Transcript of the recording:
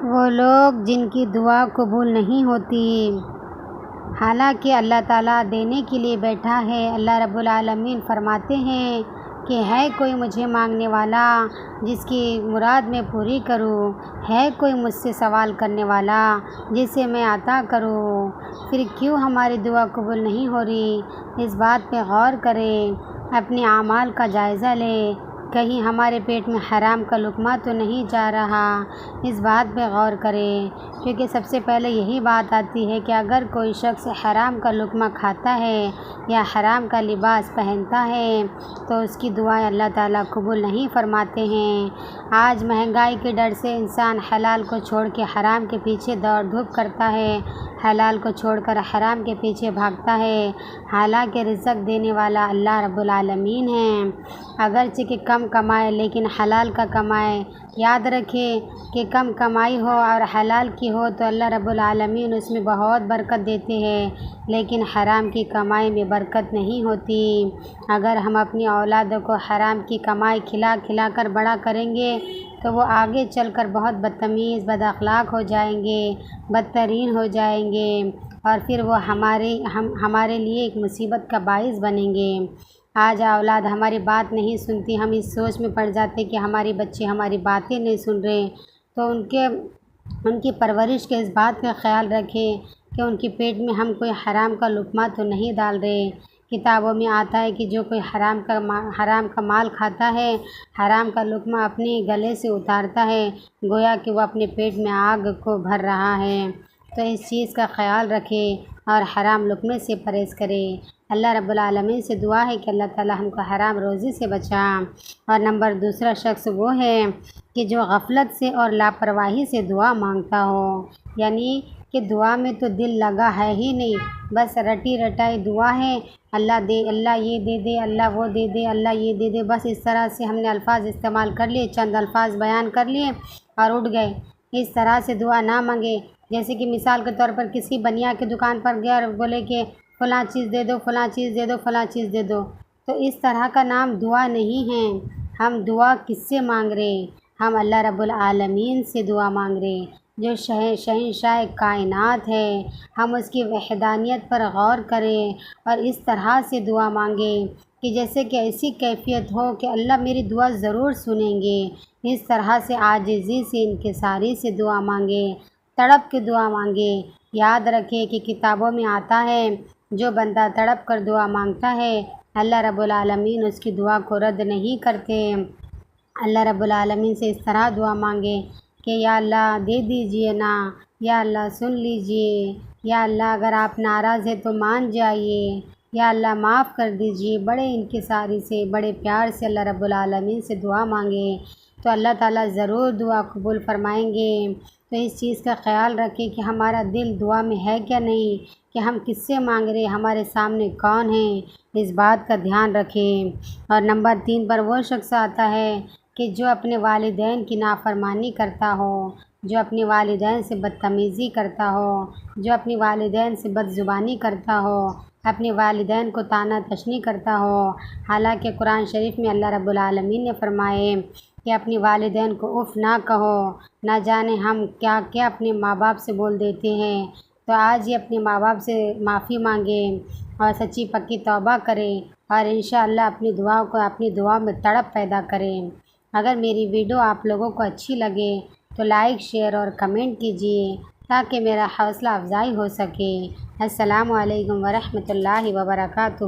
وہ لوگ جن کی دعا قبول نہیں ہوتی، حالانکہ اللہ تعالیٰ دینے کے لیے بیٹھا ہے۔ اللہ رب العالمین فرماتے ہیں کہ ہے کوئی مجھے مانگنے والا جس کی مراد میں پوری کروں، ہے کوئی مجھ سے سوال کرنے والا جسے میں عطا کروں، پھر کیوں ہماری دعا قبول نہیں ہو رہی؟ اس بات پہ غور کریں، اپنے اعمال کا جائزہ لیں، کہیں ہمارے پیٹ میں حرام کا لقمہ تو نہیں جا رہا، اس بات پہ غور کریں، کیونکہ سب سے پہلے یہی بات آتی ہے کہ اگر کوئی شخص حرام کا لقمہ کھاتا ہے یا حرام کا لباس پہنتا ہے تو اس کی دعائیں اللہ تعالیٰ قبول نہیں فرماتے ہیں۔ آج مہنگائی کے ڈر سے انسان حلال کو چھوڑ کے حرام کے پیچھے دوڑ دھوپ کرتا ہے، حلال کو چھوڑ کر حرام کے پیچھے بھاگتا ہے، حالانکہ رزق دینے والا اللہ رب العالمین ہے۔ اگرچہ کہ کم کمائے لیکن حلال کا کمائے، یاد رکھے کہ کم کمائی ہو اور حلال کی ہو تو اللہ رب العالمین اس میں بہت برکت دیتے ہیں، لیکن حرام کی کمائی میں برکت نہیں ہوتی۔ اگر ہم اپنی اولادوں کو حرام کی کمائی کھلا کھلا کر بڑا کریں گے تو وہ آگے چل کر بہت بدتمیز، بد اخلاق ہو جائیں گے، بدترین ہو جائیں گے، اور پھر وہ ہمارے لیے ایک مصیبت کا باعث بنیں گے۔ آج اولاد ہماری بات نہیں سنتی، ہم اس سوچ میں پڑ جاتے کہ ہمارے بچے ہماری باتیں نہیں سن رہے، تو ان کی پرورش کے اس بات کا خیال رکھیں کہ ان کے پیٹ میں ہم کوئی حرام کا لقمہ تو نہیں ڈال رہے۔ کتابوں میں آتا ہے کہ جو کوئی حرام کا مال کھاتا ہے، حرام کا لقمہ اپنے گلے سے اتارتا ہے، گویا کہ وہ اپنے پیٹ میں آگ کو بھر رہا ہے۔ تو اس چیز کا خیال رکھیں اور حرام لقمے سے پرہیز کریں۔ اللہ رب العالمین سے دعا ہے کہ اللہ تعالیٰ ہم کو حرام روزی سے بچا۔ اور نمبر دوسرا شخص وہ ہے کہ جو غفلت سے اور لاپرواہی سے دعا مانگتا ہو، یعنی کہ دعا میں تو دل لگا ہے ہی نہیں، بس رٹی رٹائی دعا ہے، اللہ دے، اللہ یہ دے دے، اللہ وہ دے دے، اللہ یہ دے دے، بس اس طرح سے ہم نے الفاظ استعمال کر لیے، چند الفاظ بیان کر لیے اور اٹھ گئے۔ اس طرح سے دعا نہ مانگے، جیسے کہ مثال کے طور پر کسی بنیا کی دکان پر گیا اور بولے کہ فلاں چیز دے دو، فلاں چیز دے دو، فلاں چیز دے دو، تو اس طرح کا نام دعا نہیں ہے۔ ہم دعا کس سے مانگ رہے؟ ہم اللہ رب العالمین سے دعا مانگ رہے، جو شہنشاہ کائنات ہے۔ ہم اس کی وحدانیت پر غور کریں اور اس طرح سے دعا مانگیں کہ جیسے کہ ایسی کیفیت ہو کہ اللہ میری دعا ضرور سنیں گے۔ اس طرح سے عاجزی سے، انکساری سے دعا مانگیں، تڑپ کے دعا مانگیں۔ یاد رکھیں کہ کتابوں میں آتا ہے جو بندہ تڑپ کر دعا مانگتا ہے اللہ رب العالمین اس کی دعا کو رد نہیں کرتے۔ اللہ رب العالمین سے اس طرح دعا مانگیں کہ یا اللہ دے دیجئے نا، یا اللہ سن لیجئے، یا اللہ اگر آپ ناراض ہیں تو مان جائیے، یا اللہ معاف کر دیجئے۔ بڑے انکساری سے، بڑے پیار سے اللہ رب العالمین سے دعا مانگیں تو اللہ تعالیٰ ضرور دعا قبول فرمائیں گے۔ تو اس چیز کا خیال رکھیں کہ ہمارا دل دعا میں ہے کیا نہیں، کہ ہم کس سے مانگ رہے، ہمارے سامنے کون ہیں، اس بات کا دھیان رکھیں۔ اور نمبر 3 پر وہ شخص آتا ہے کہ جو اپنے والدین کی نافرمانی کرتا ہو، جو اپنے والدین سے بدتمیزی کرتا ہو، جو اپنے والدین سے بد زبانی کرتا ہو، اپنے والدین کو طعنہ تشنی کرتا ہو، حالانکہ قرآن شریف میں اللہ رب العالمین نے فرمائے کہ اپنے والدین کو اف نہ کہو، نہ جانے ہم کیا کیا اپنے ماں باپ سے بول دیتے ہیں۔ تو آج ہی اپنے ماں باپ سے معافی مانگیں اور سچی پکی توبہ کریں اور انشاءاللہ اپنی دعا میں تڑپ پیدا کریں۔ اگر میری ویڈیو آپ لوگوں کو اچھی لگے تو لائک، شیئر اور کمنٹ کیجیے تاکہ میرا حوصلہ افزائی ہو سکے۔ السلام علیکم ورحمۃ اللہ وبرکاتہ۔